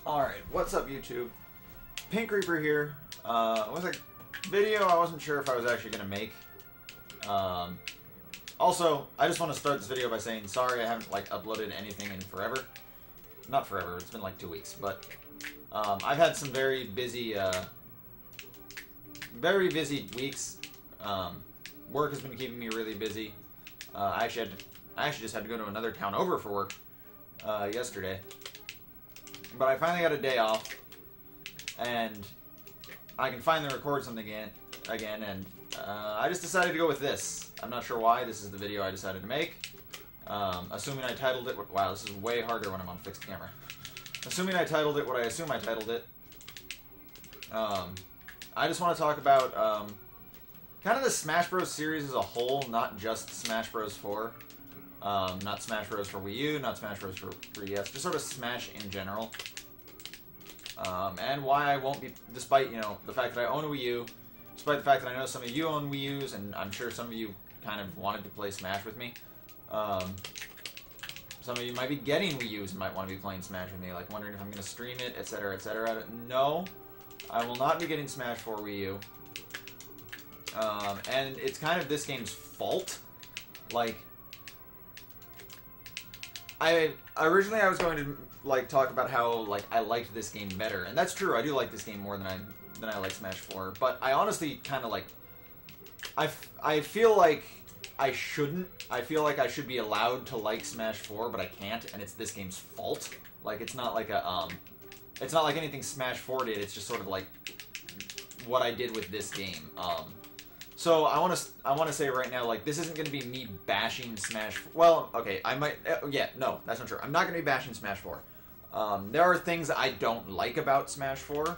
Alright, what's up YouTube? Pink Reaper here. It was a video I wasn't sure if I was actually going to make. Also, I just want to start this video by saying sorry I haven't uploaded anything in forever. Not forever, it's been like 2 weeks, but I've had some very busy weeks. Work has been keeping me really busy. I actually just had to go to another town over for work yesterday. But I finally got a day off, and I can finally record something again, and I just decided to go with this. I'm not sure why. This is the video I decided to make. Assuming I titled it... Wow, this is way harder when I'm on fixed camera. Assuming I titled it what I assume I titled it. I just want to talk about kind of the Smash Bros. Series as a whole, not just Smash Bros. 4. Not Smash Bros. For Wii U, not Smash Bros. For 3DS, just sort of Smash in general. And why I won't be, despite, the fact that I own a Wii U, despite the fact that I know some of you own Wii U's, and I'm sure some of you kind of wanted to play Smash with me. Some of you might be getting Wii U's and might want to be playing Smash with me, like wondering if I'm going to stream it, etc., etc. No, I will not be getting Smash for Wii U. And it's kind of this game's fault. Originally I was going to talk about how I liked this game better, and that's true. I do like this game more than I like Smash 4. But I honestly kind of I feel like I shouldn't. I feel like I should be allowed to like Smash 4, but I can't, and it's this game's fault. It's not like it's not like anything Smash 4 did. It's just sort of what I did with this game. So I want to say right now, this isn't going to be me bashing Smash 4. Well, okay, I might... yeah, no, that's not true. I'm not going to be bashing Smash 4. There are things I don't like about Smash 4,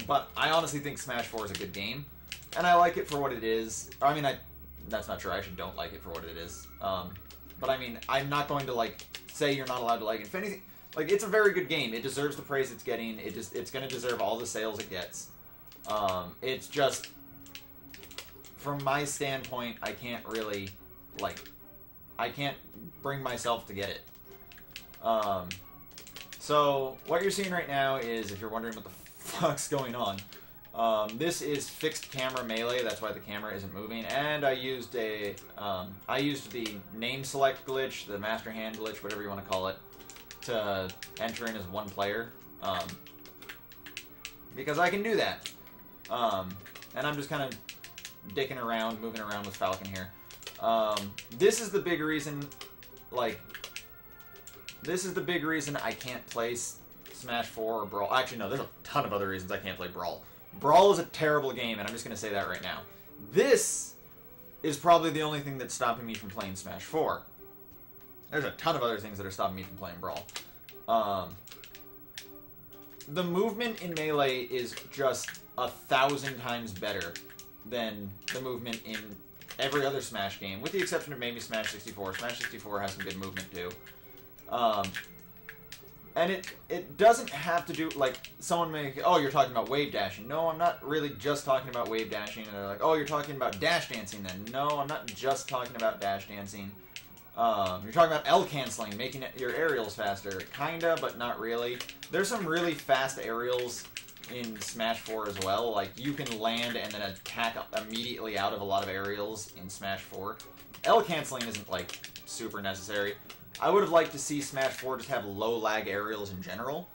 but I honestly think Smash 4 is a good game, and I like it for what it is. I mean, that's not true. I actually don't like it for what it is. But I mean, I'm not going to, say you're not allowed to like it. If anything, it's a very good game. It deserves the praise it's getting. It's going to deserve all the sales it gets. It's just... From my standpoint, I can't really, I can't bring myself to get it. So, what you're seeing right now is, if you're wondering what the fuck's going on, this is fixed camera melee, that's why the camera isn't moving, and I used the name select glitch, the master hand glitch, whatever you want to call it, to enter in as one player, because I can do that. And I'm just kind of dicking around, moving around with Falcon here. This is the big reason, this is the big reason I can't play Smash 4 or Brawl. Actually, no, there's a ton of other reasons I can't play Brawl. Brawl is a terrible game, and I'm just going to say that right now. This is probably the only thing that's stopping me from playing Smash 4. There's a ton of other things that are stopping me from playing Brawl. The movement in Melee is just 1,000 times better than the movement in every other Smash game, with the exception of maybe Smash 64. Smash 64 has some good movement too. And it doesn't have to do, someone may, oh, you're talking about wave dashing. No, I'm not really just talking about wave dashing. And they're like, oh, you're talking about dash dancing then. No, I'm not just talking about dash dancing. You're talking about L canceling, making your aerials faster. Kinda, but not really. There's some really fast aerials in Smash 4 as well. You can land and then attack immediately out of a lot of aerials in Smash 4. L canceling isn't, super necessary. I would have liked to see Smash 4 just have low lag aerials in general.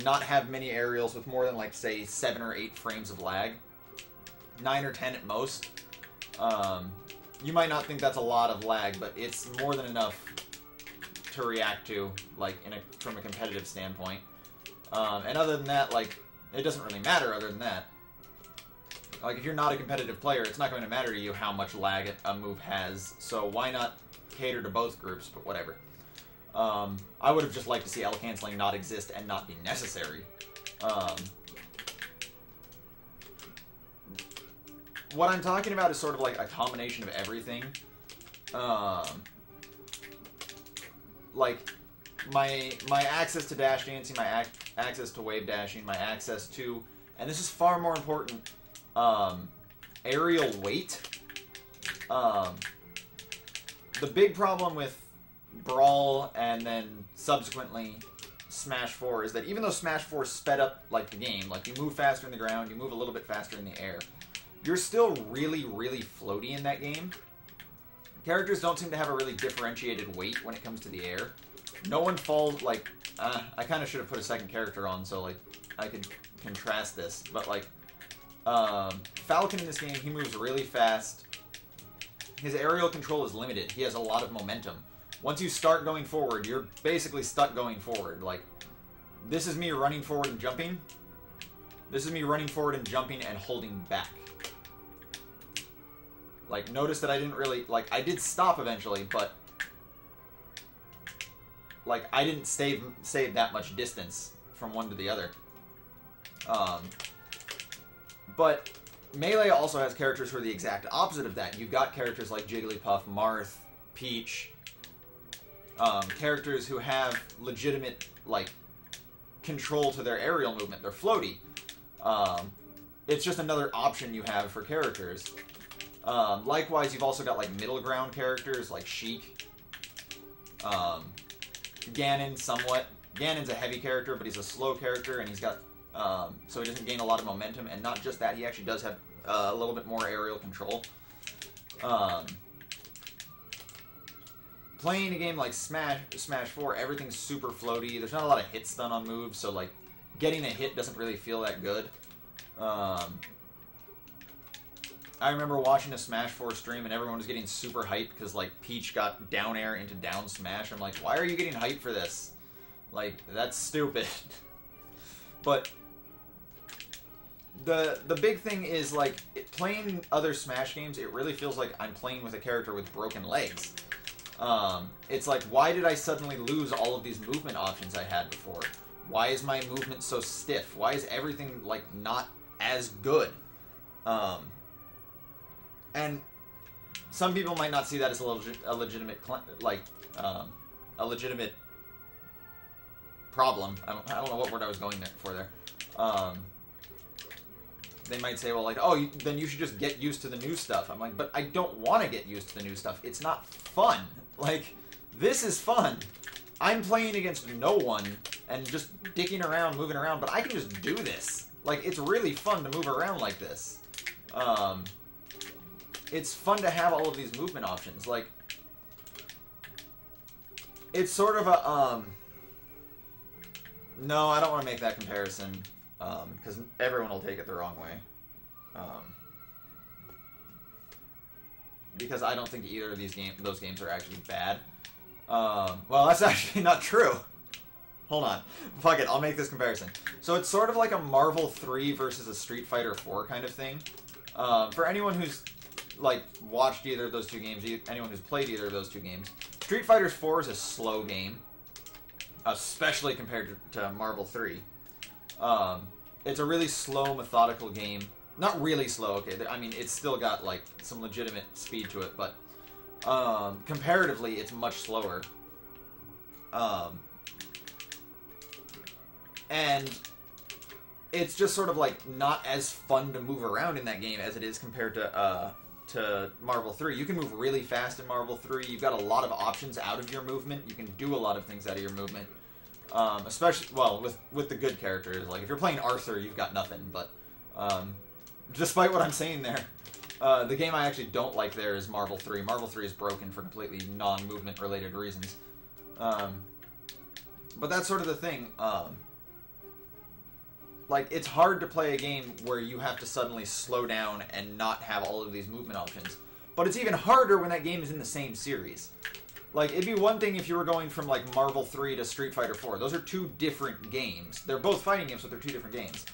Not have many aerials with more than, say, 7 or 8 frames of lag. 9 or 10 at most. You might not think that's a lot of lag, but it's more than enough to react to, from a competitive standpoint. And other than that, it doesn't really matter other than that. If you're not a competitive player, it's not going to matter to you how much lag a move has, so why not cater to both groups, but whatever. I would have just liked to see L canceling not exist and not be necessary. What I'm talking about is sort of a combination of everything. My access to dash dancing, my access to wave dashing, my access to, and this is far more important, aerial weight. The big problem with Brawl and then subsequently Smash 4 is that even though Smash 4 sped up, like, the game, like, you move faster in the ground, you move a little bit faster in the air, you're still really, really floaty in that game. Characters don't seem to have a really differentiated weight when it comes to the air. No one falls, like, I kind of should have put a second character on so, like, I could contrast this, but, like, Falcon in this game, he moves really fast. His aerial control is limited. He has a lot of momentum. Once you start going forward, you're basically stuck going forward. Like, this is me running forward and jumping. This is me running forward and jumping and holding back. Like, notice that I didn't really, like, I did stop eventually, but, like, I didn't save that much distance from one to the other. But Melee also has characters who are the exact opposite of that. You've got characters like Jigglypuff, Marth, Peach, characters who have legitimate, like, control to their aerial movement. They're floaty. It's just another option you have for characters. Likewise, you've also got, like, middle ground characters, like Sheik. Ganon, somewhat. Ganon's a heavy character, but he's a slow character, and he's got, so he doesn't gain a lot of momentum, and not just that, he actually does have a little bit more aerial control. Playing a game like Smash 4, everything's super floaty. There's not a lot of hits done on moves, so, like, getting a hit doesn't really feel that good. I remember watching a Smash 4 stream and everyone was getting super hyped because, like, Peach got down air into down smash. I'm like, why are you getting hyped for this? Like, that's stupid. But the big thing is, like, playing other Smash games, it really feels like I'm playing with a character with broken legs. It's like, why did I suddenly lose all of these movement options I had before? Why is my movement so stiff? Why is everything, like, not as good? And some people might not see that as a legitimate, like, a legitimate problem. I don't know what word I was going for there. They might say, well, like, oh, then you should just get used to the new stuff. I'm like, but I don't want to get used to the new stuff. It's not fun. Like, this is fun. I'm playing against no one and just dicking around, moving around, but I can just do this. Like, it's really fun to move around like this. It's fun to have all of these movement options. Like, it's sort of a, no, I don't want to make that comparison, because everyone will take it the wrong way. Because I don't think either of those games are actually bad. Well, that's actually not true. Hold on. Fuck it, I'll make this comparison. So it's sort of like a Marvel 3 versus a Street Fighter 4 kind of thing. For anyone who's, like, watched either of those two games, anyone who's played either of those two games, Street Fighter 4 is a slow game, especially compared to Marvel 3. It's a really slow, methodical game. Not really slow, okay, I mean, it's still got, like, some legitimate speed to it, but comparatively, it's much slower. And it's just sort of, like, not as fun to move around in that game as it is compared to Marvel 3. You can move really fast in Marvel 3. You've got a lot of options out of your movement. You can do a lot of things out of your movement. Especially, well, with the good characters. Like, if you're playing Arthur, you've got nothing, but despite what I'm saying there, the game I actually don't like there is Marvel 3. Marvel 3 is broken for completely non-movement related reasons. But that's sort of the thing. Like, it's hard to play a game where you have to suddenly slow down and not have all of these movement options. But it's even harder when that game is in the same series. Like, it'd be one thing if you were going from, like, Marvel 3 to Street Fighter 4. Those are two different games. They're both fighting games, but they're two different games.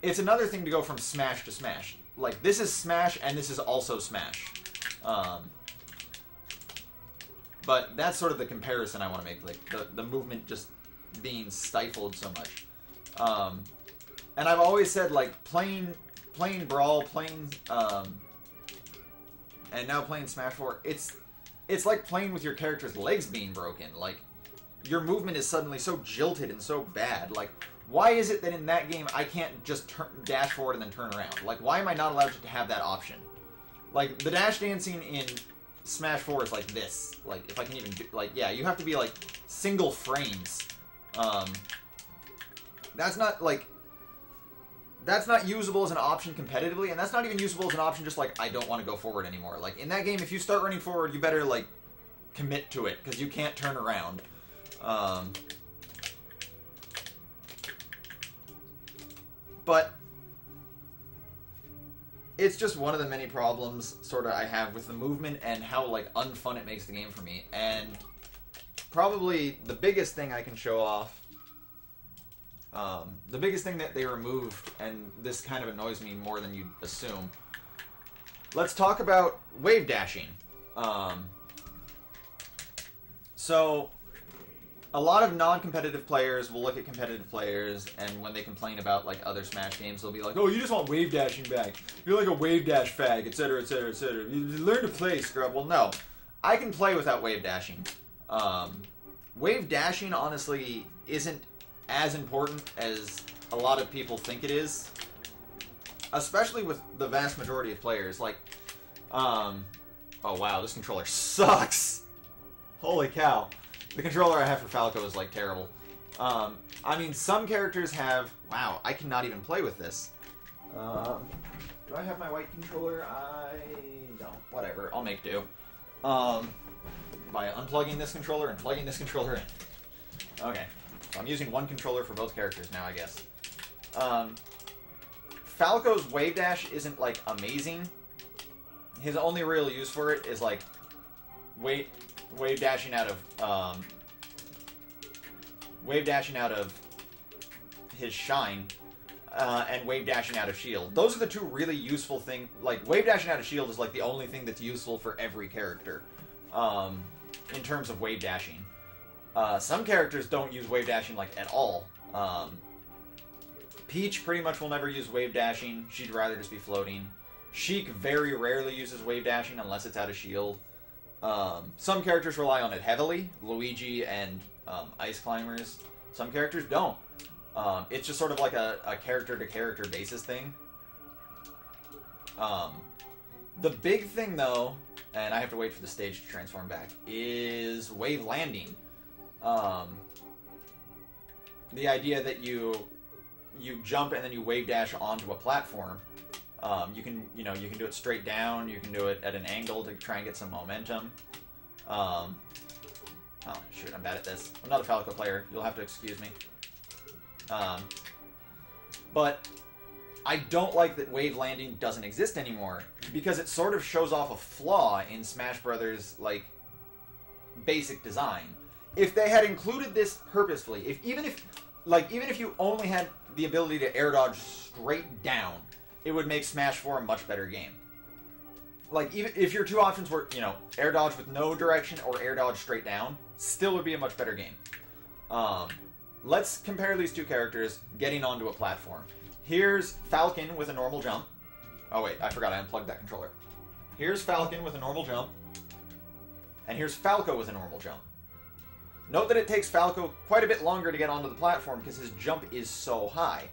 It's another thing to go from Smash to Smash. Like, this is Smash, and this is also Smash. But that's sort of the comparison I want to make. Like, the movement just being stifled so much. And I've always said, like, playing Brawl, and now playing Smash 4, it's like playing with your character's legs being broken. Like, your movement is suddenly so jilted and so bad. Like, why is it that in that game I can't just dash forward and then turn around? Like, why am I not allowed to have that option? Like, the dash dancing in Smash 4 is like this. Like, if I can even do... Like, yeah, you have to be, like, single frames That's not, like... That's not usable as an option competitively, and that's not even usable as an option just like, I don't want to go forward anymore. Like, in that game, if you start running forward, you better, like, commit to it, because you can't turn around. But it's just one of the many problems, sort of, I have with the movement and how, like, unfun it makes the game for me. And probably the biggest thing I can show off, the biggest thing that they removed, and this kind of annoys me more than you'd assume, let's talk about wave dashing. So, a lot of non-competitive players will look at competitive players, and when they complain about, like, other Smash games, they'll be like, oh, you just want wave dashing back. You're like a wave dash fag, etc., etc., etc. You learn to play, scrub. Well, no. I can play without wave dashing. Wave dashing, honestly, isn't as important as a lot of people think it is. Especially with the vast majority of players. Like, oh, wow, this controller sucks! Holy cow. The controller I have for Falco is, like, terrible. I mean, some characters have... Wow, I cannot even play with this. Do I have my white controller? I don't. Whatever, I'll make do. By unplugging this controller and plugging this controller in. Okay, so I'm using one controller for both characters now, I guess. Falco's wave dash isn't, like, amazing. His only real use for it is, like, wave dashing out of his shine, and wave dashing out of shield. Those are the two really useful things. Like, wave dashing out of shield is, like, the only thing that's useful for every character, in terms of wave dashing. Some characters don't use wave dashing, like, at all. Peach pretty much will never use wave dashing. She'd rather just be floating. Sheik very rarely uses wave dashing unless it's out of shield. Some characters rely on it heavily. Luigi and Ice Climbers. Some characters don't. It's just sort of like a character-to-character basis thing. The big thing, though, and I have to wait for the stage to transform back, is wave landing. The idea that you jump and then you wave dash onto a platform. You can do it straight down. You can do it at an angle to try and get some momentum. Oh, shoot, I'm bad at this. I'm not a Falco player. You'll have to excuse me. But I don't like that wave landing doesn't exist anymore, because it sort of shows off a flaw in Smash Brothers, like, basic design. If they had included this purposefully, even if you only had the ability to air dodge straight down, it would make Smash 4 a much better game. Like, even if your two options were, air dodge with no direction or air dodge straight down, still would be a much better game. Let's compare these two characters getting onto a platform. Here's Falcon with a normal jump. Oh wait, I forgot I unplugged that controller. Here's Falcon with a normal jump. And here's Falco with a normal jump. Note that it takes Falco quite a bit longer to get onto the platform because his jump is so high.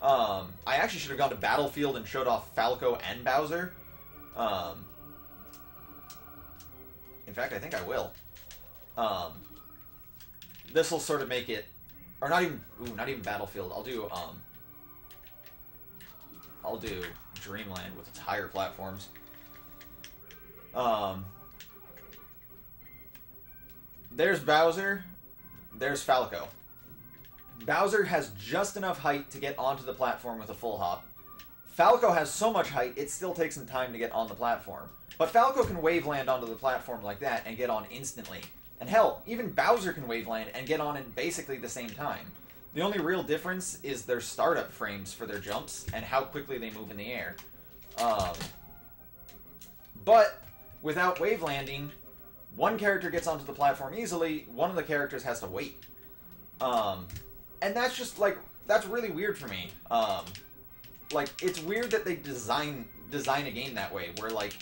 I actually should have gone to Battlefield and showed off Falco and Bowser. In fact, I think I will. This will sort of make it, or not even Battlefield. I'll do Dreamland with its higher platforms. There's Bowser. There's Falco. Bowser has just enough height to get onto the platform with a full hop. Falco has so much height, it still takes some time to get on the platform. But Falco can wave land onto the platform like that and get on instantly. And hell, even Bowser can wave land and get on in basically the same time. The only real difference is their startup frames for their jumps and how quickly they move in the air. But without wave landing, one character gets onto the platform easily, one of the characters has to wait. And that's just, like, that's really weird for me. Like, it's weird that they design a game that way, where, like,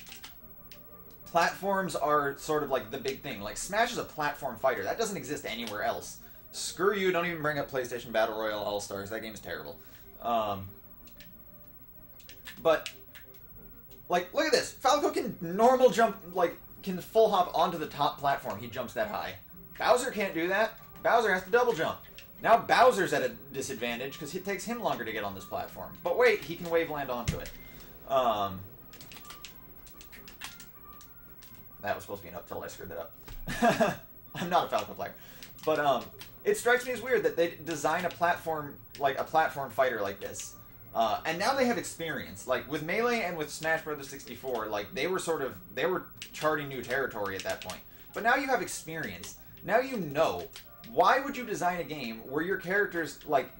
platforms are sort of, like, the big thing. Like, Smash is a platform fighter. That doesn't exist anywhere else. Screw you, don't even bring up PlayStation Battle Royale All-Stars. That game's terrible. But, like, look at this. Falco can normal jump, like, can full hop onto the top platform. He jumps that high. Bowser can't do that. Bowser has to double jump. Now Bowser's at a disadvantage because it takes him longer to get on this platform. But wait, he can wave land onto it. That was supposed to be an up tilt. I screwed that up. I'm not a Falco player. But it strikes me as weird that they design a platform, like a platform fighter like this. And now they have experience. Like, with Melee and with Smash Bros. 64, like, they were charting new territory at that point. But now you have experience. Now you know. Why would you design a game where your characters, like,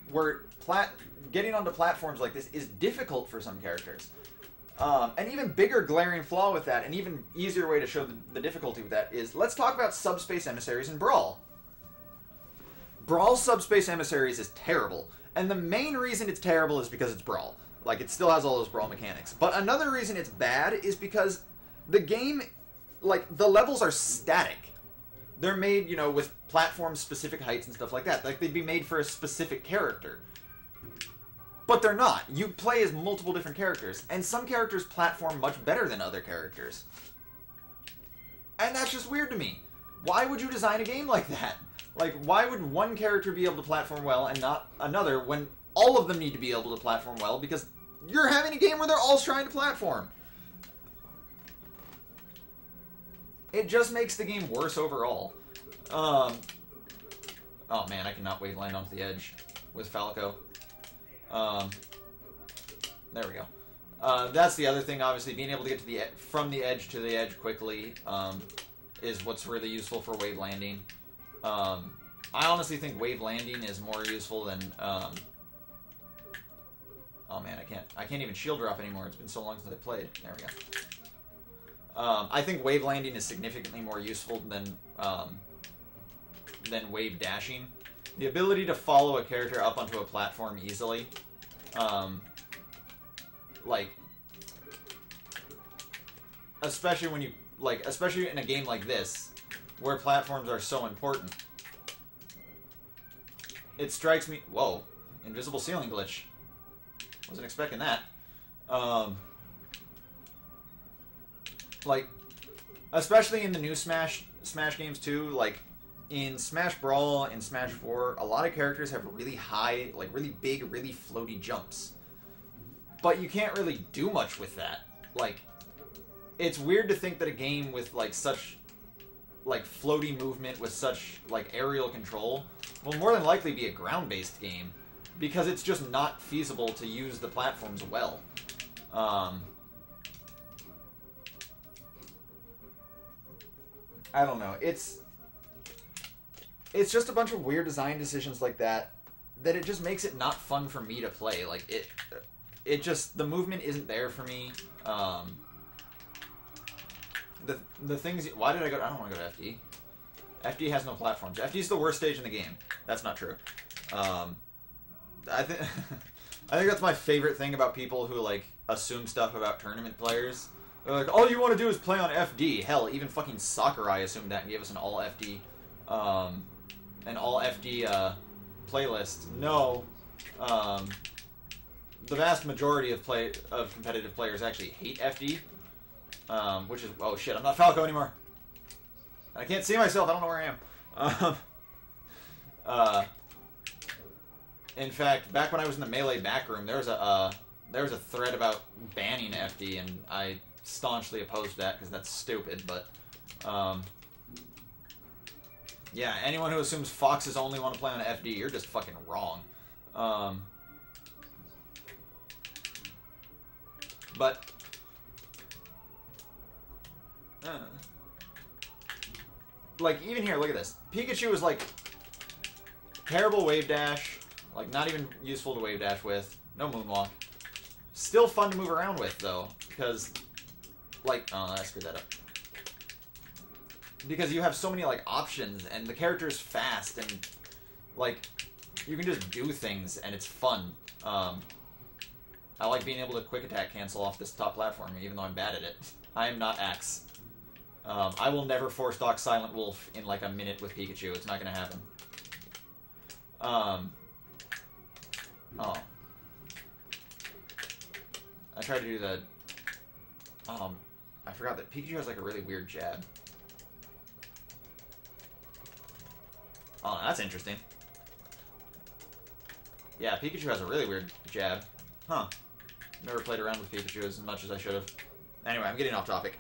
getting onto platforms like this is difficult for some characters? An even bigger glaring flaw with that, an even easier way to show the difficulty with that is, let's talk about Subspace Emissaries in Brawl. Brawl's Subspace Emissaries is terrible. And the main reason it's terrible is because it's Brawl. Like, it still has all those Brawl mechanics. But another reason it's bad is because the game, like, the levels are static. They're made, you know, with platform-specific heights and stuff like that. Like, they'd be made for a specific character. But they're not. You play as multiple different characters. And some characters platform much better than other characters. And that's just weird to me. Why would you design a game like that? Like, why would one character be able to platform well and not another when all of them need to be able to platform well? Because you're having a game where they're all trying to platform. It just makes the game worse overall. Oh man, I cannot wave land onto the edge with Falco. There we go. That's the other thing, obviously, being able to get to from the edge to the edge quickly is what's really useful for wave landing. I honestly think wave landing is more useful than oh man, I can't even shield drop anymore. It's been so long since I played. There we go. I think wave landing is significantly more useful than wave dashing. The ability to follow a character up onto a platform easily, like, especially when you especially in a game like this, where platforms are so important. It strikes me... Whoa. Invisible ceiling glitch. Wasn't expecting that. Like, especially in the new Smash games too, like, in Smash Brawl and Smash 4, a lot of characters have really high, like, really big, really floaty jumps. But you can't really do much with that. Like, it's weird to think that a game with, like, such, like, floaty movement with such, like, aerial control will more than likely be a ground-based game, because it's just not feasible to use the platforms well. I don't know. It's just a bunch of weird design decisions like that it just makes it not fun for me to play. Like, it just, the movement isn't there for me. The things... Why did I go... I don't want to go to FD. FD has no platforms. FD is the worst stage in the game. That's not true. I think that's my favorite thing about people who, like, assume stuff about tournament players. They're like, all you want to do is play on FD. Hell, even fucking Sakurai assumed that and gave us an all FD playlist. No. The vast majority of competitive players actually hate FD. Which is... Oh shit, I'm not Falco anymore. I can't see myself, I don't know where I am. In fact, back when I was in the Melee backroom, there was a thread about banning FD, and I staunchly opposed that because that's stupid, but yeah, anyone who assumes foxes only want to play on FD, you're just fucking wrong. But like, even here, look at this. Pikachu is, like, terrible wave dash. Like, not even useful to wave dash with. No moonwalk. Still fun to move around with, though. Because, like... Oh, I screwed that up. Because you have so many, like, options, and the character's fast, and, like, you can just do things, and it's fun. I like being able to quick attack cancel off this top platform, even though I'm bad at it. I am not Axe. I will never force dock Silent Wolf in, like, a minute with Pikachu. It's not gonna happen. Oh. I tried to do the... I forgot that Pikachu has, like, a really weird jab. Oh, that's interesting. Yeah, Pikachu has a really weird jab. Huh. Never played around with Pikachu as much as I should have. Anyway, I'm getting off topic.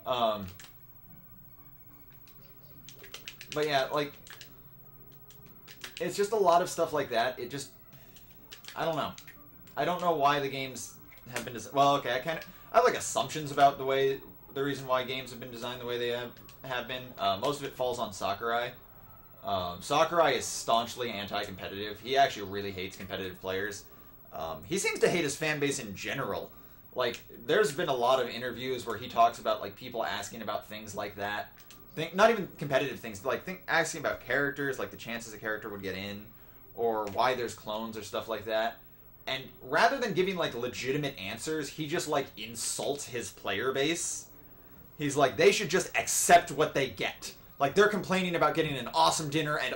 But yeah, like, it's just a lot of stuff like that. It just, I don't know. I don't know why the games have been designed. Well, okay, I have like assumptions about the reason why games have been designed the way they have been. Most of it falls on Sakurai. Sakurai is staunchly anti-competitive. He actually really hates competitive players. He seems to hate his fan base in general. Like, there's been a lot of interviews where he talks about, like, people asking about things like that. Not even competitive things, but, like, asking about characters, like the chances a character would get in, or why there's clones or stuff like that. And rather than giving, like, legitimate answers, he just, like, insults his player base. He's like, they should just accept what they get. Like, they're complaining about getting an awesome dinner and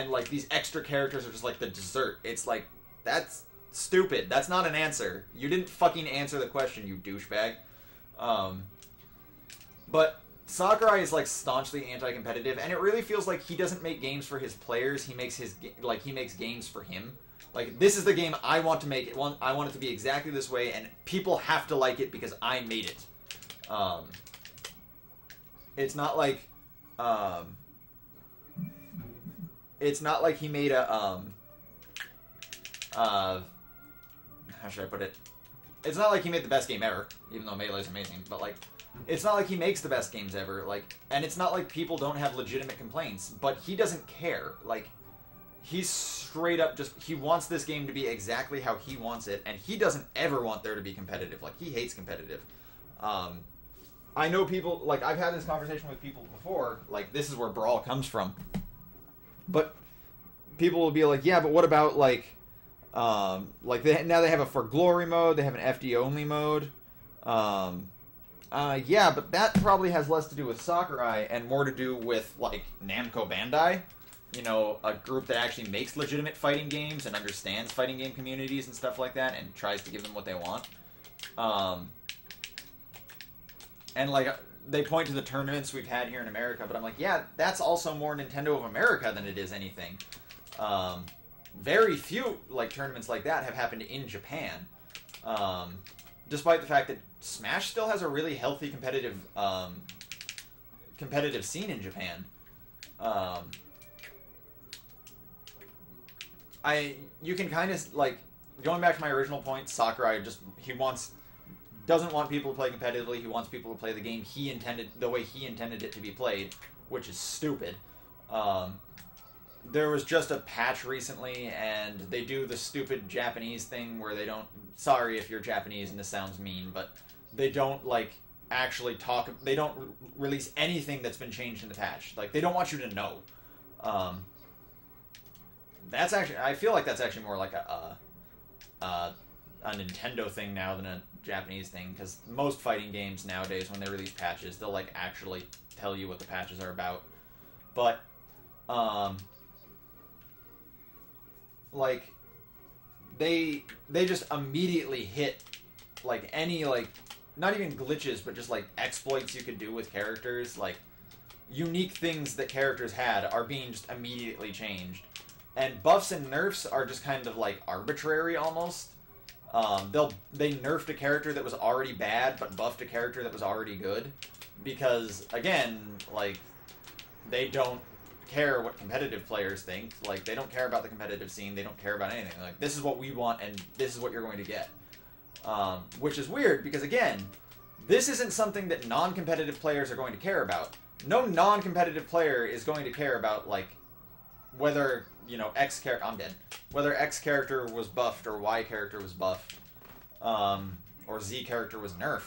like, these extra characters are just, like, the dessert. It's like, that's stupid. That's not an answer. You didn't fucking answer the question, you douchebag. But Sakurai is, like, staunchly anti-competitive, and it really feels like he doesn't make games for his players. He makes he makes games for him. Like, this is the game I want to make. I want it to be exactly this way, and people have to like it because I made it. It's not like, it's not like he made a, how should I put it? It's not like he made the best game ever, even though Melee's amazing, but, like, it's not like he makes the best games ever, like, and it's not like people don't have legitimate complaints, but he doesn't care. Like, he's straight up just, he wants this game to be exactly how he wants it, and he doesn't ever want there to be competitive. Like, he hates competitive. I know people, like, I've had this conversation with people before, like, this is where Brawl comes from. But people will be like, yeah, but what about, like, now they have a For Glory mode, they have an FD only mode. Yeah, but that probably has less to do with Sakurai and more to do with, like, Namco Bandai. You know, a group that actually makes legitimate fighting games and understands fighting game communities and stuff like that and tries to give them what they want. And, like, they point to the tournaments we've had here in America, but I'm like, yeah, that's also more Nintendo of America than it is anything. Very few, like, tournaments like that have happened in Japan. Despite the fact that Smash still has a really healthy competitive scene in Japan. You can kind of, like, going back to my original point, Sakurai doesn't want people to play competitively. He wants people to play the game the way he intended it to be played, which is stupid. There was just a patch recently, and they do the stupid Japanese thing where they don't, sorry if you're Japanese and this sounds mean, but they don't, like, actually they don't release anything that's been changed in the patch. Like, they don't want you to know. That's actually, I feel like that's actually more like a Nintendo thing now than a Japanese thing, because most fighting games nowadays, when they release patches, they'll, like, actually tell you what the patches are about. But, like, they just immediately hit, like, any, like, not even glitches, but just, like, exploits you could do with characters, like, unique things that characters had are being just immediately changed. And buffs and nerfs are just kind of, like, arbitrary, almost. They nerfed a character that was already bad, but buffed a character that was already good. Because, again, like, they don't care what competitive players think. Like, they don't care about the competitive scene. They don't care about anything. Like, this is what we want, and this is what you're going to get. Which is weird, because, again, this isn't something that non-competitive players are going to care about. No non-competitive player is going to care about, like, whether, you know, whether X character was buffed or Y character was buffed, or Z character was nerfed.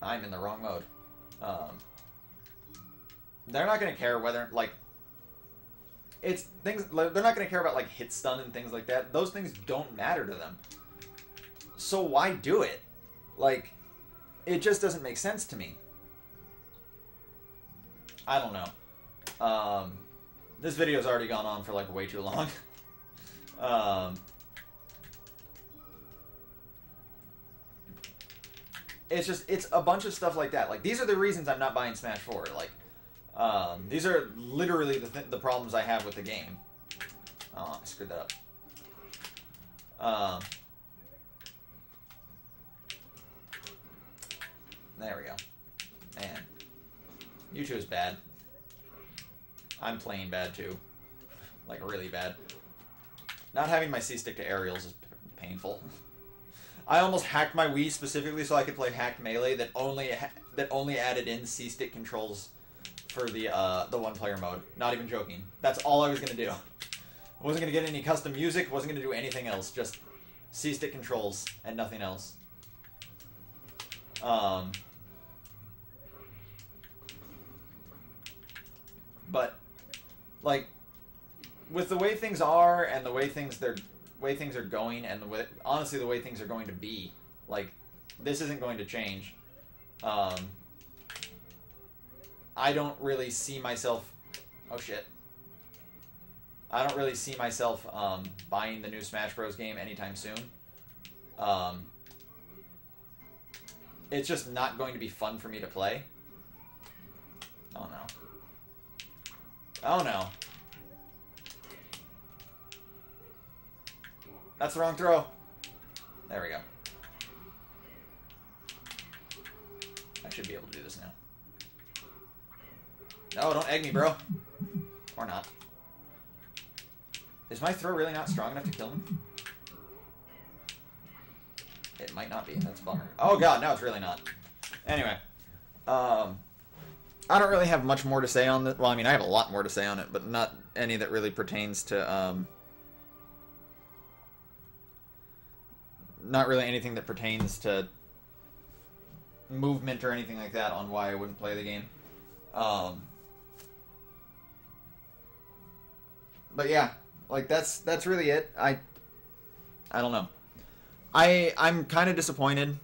I'm in the wrong mode. They're not going to care whether, like, it's things, they're not going to care about, like, hit stun and things like that. Those things don't matter to them. So why do it? Like, it just doesn't make sense to me. I don't know. This video's already gone on for, like, way too long. it's a bunch of stuff like that. Like, these are the reasons I'm not buying Smash 4. Like, these are literally the problems I have with the game. Oh, I screwed that up. There we go. Man. U2 is bad. I'm playing bad, too. Like, really bad. Not having my C-stick to aerials is painful. I almost hacked my Wii specifically so I could play hacked Melee that only added in C-stick controls for the one-player mode. Not even joking. That's all I was going to do. I wasn't going to get any custom music, wasn't going to do anything else. Just C-stick controls and nothing else. But, like, with the way things are and the way things are going and honestly the way things are going to be, like, this isn't going to change. I don't really see myself... Oh, shit. I don't really see myself buying the new Smash Bros. Game anytime soon. It's just not going to be fun for me to play. Oh, no. Oh, no. That's the wrong throw. There we go. I should be able to do this now. No, don't egg me, bro. Or not. Is my throw really not strong enough to kill him? It might not be. That's a bummer. Oh, God, now it's really not. Anyway. I don't really have much more to say on this. Well, I mean, I have a lot more to say on it, but not any that really pertains to, not really anything that pertains to movement or anything like that on why I wouldn't play the game. But yeah, like, that's really it. I don't know. I'm kind of disappointed.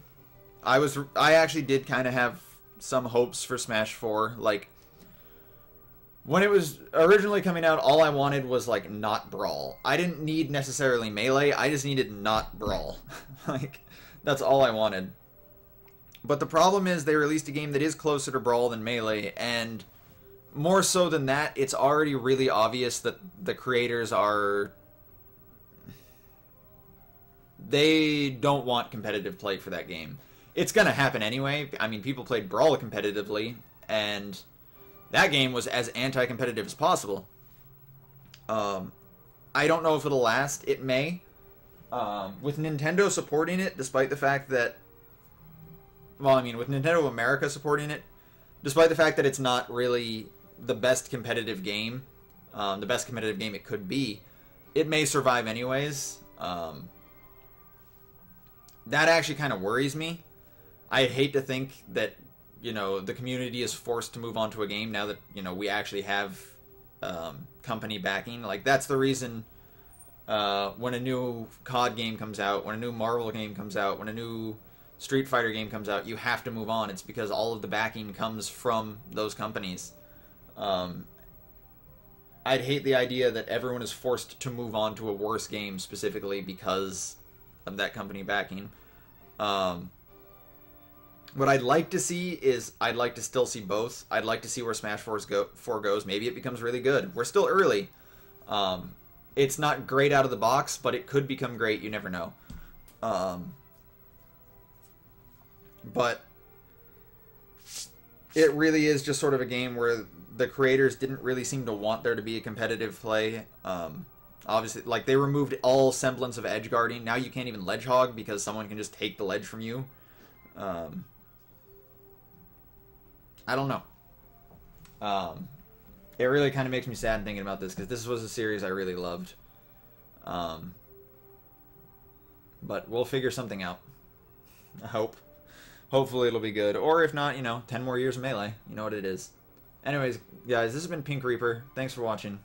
I actually did kind of have some hopes for Smash 4. Like, when it was originally coming out, all I wanted was, like, not Brawl. I didn't need necessarily Melee, I just needed not Brawl. Like, that's all I wanted. But the problem is they released a game that is closer to Brawl than Melee, and more so than that, it's already really obvious that the creators are... They don't want competitive play for that game. It's going to happen anyway. I mean, people played Brawl competitively, and that game was as anti-competitive as possible. I don't know if it'll last. It may. With Nintendo supporting it, despite the fact that... Well, I mean, with Nintendo America supporting it, despite the fact that it's not really the best competitive game, the best competitive game it could be, it may survive anyways. That actually kind of worries me. I hate to think that, you know, the community is forced to move on to a game now that, you know, we actually have company backing. Like, that's the reason when a new COD game comes out, when a new Marvel game comes out, when a new Street Fighter game comes out, you have to move on. It's because all of the backing comes from those companies. I'd hate the idea that everyone is forced to move on to a worse game specifically because of that company backing. What I'd like to see is, I'd like to still see both. I'd like to see where Smash 4 goes. Maybe it becomes really good. We're still early. It's not great out of the box, but it could become great. You never know. But it really is just sort of a game where the creators didn't really seem to want there to be a competitive play. Obviously, like, they removed all semblance of edge guarding. Now you can't even ledge hog because someone can just take the ledge from you. I don't know. It really kind of makes me sad thinking about this because this was a series I really loved. But we'll figure something out. I hope. Hopefully it'll be good. Or if not, you know, 10 more years of Melee. You know what it is. Anyways, guys, this has been Pink Reaper. Thanks for watching.